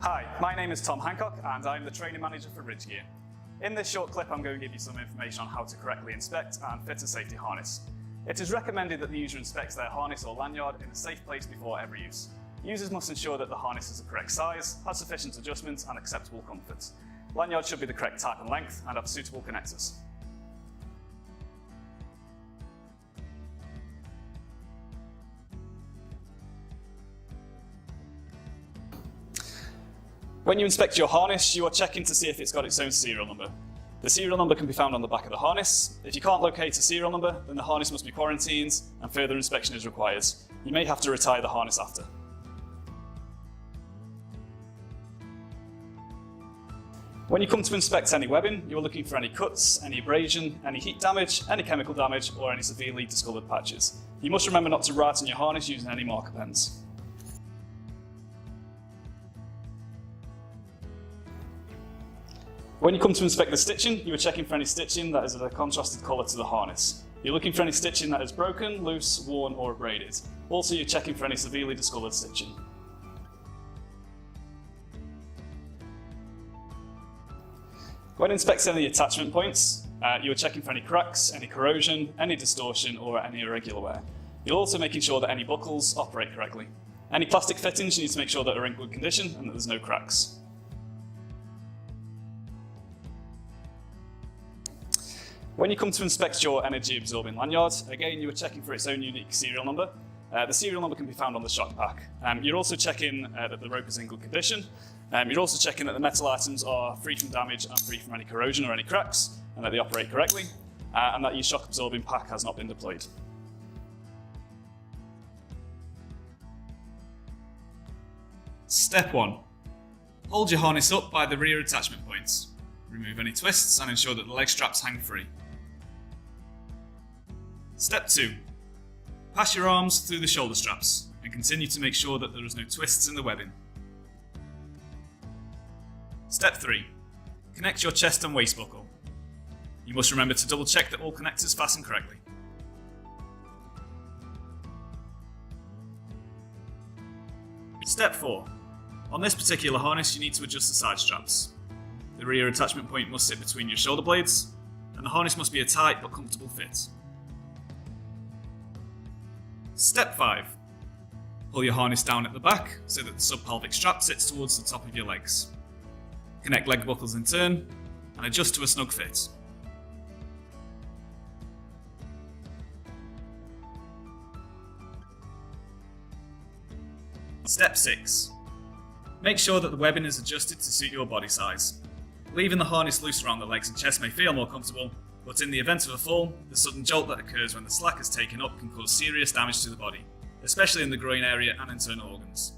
Hi, my name is Tom Hancock and I'm the training manager for Ridgegear. In this short clip I'm going to give you some information on how to correctly inspect and fit a safety harness. It is recommended that the user inspects their harness or lanyard in a safe place before every use. Users must ensure that the harness is the correct size, has sufficient adjustments and acceptable comfort. Lanyards should be the correct type and length and have suitable connectors. When you inspect your harness, you are checking to see if it's got its own serial number. The serial number can be found on the back of the harness. If you can't locate a serial number, then the harness must be quarantined and further inspection is required. You may have to retire the harness after. When you come to inspect any webbing, you are looking for any cuts, any abrasion, any heat damage, any chemical damage, or any severely discoloured patches. You must remember not to write on your harness using any marker pens. When you come to inspect the stitching, you are checking for any stitching that is of a contrasted colour to the harness. You're looking for any stitching that is broken, loose, worn or abraded. Also, you're checking for any severely discoloured stitching. When inspecting the attachment points, you are checking for any cracks, any corrosion, any distortion or any irregular wear. You're also making sure that any buckles operate correctly. Any plastic fittings you need to make sure that are in good condition and that there's no cracks. When you come to inspect your energy absorbing lanyard, again you are checking for its own unique serial number. The serial number can be found on the shock pack. You're also checking that the rope is in good condition. You're also checking that the metal items are free from damage and free from any corrosion or any cracks, and that they operate correctly, and that your shock absorbing pack has not been deployed. Step 1. Hold your harness up by the rear attachment points. Remove any twists and ensure that the leg straps hang free. Step 2. Pass your arms through the shoulder straps and continue to make sure that there is no twists in the webbing. Step 3. Connect your chest and waist buckle. You must remember to double check that all connectors fasten correctly. Step 4. On this particular harness you need to adjust the side straps. The rear attachment point must sit between your shoulder blades and the harness must be a tight but comfortable fit. Step 5. Pull your harness down at the back so that the subpelvic strap sits towards the top of your legs. Connect leg buckles in turn and adjust to a snug fit. Step 6. Make sure that the webbing is adjusted to suit your body size. Leaving the harness loose around the legs and chest may feel more comfortable, but in the event of a fall, the sudden jolt that occurs when the slack is taken up can cause serious damage to the body, especially in the groin area and internal organs.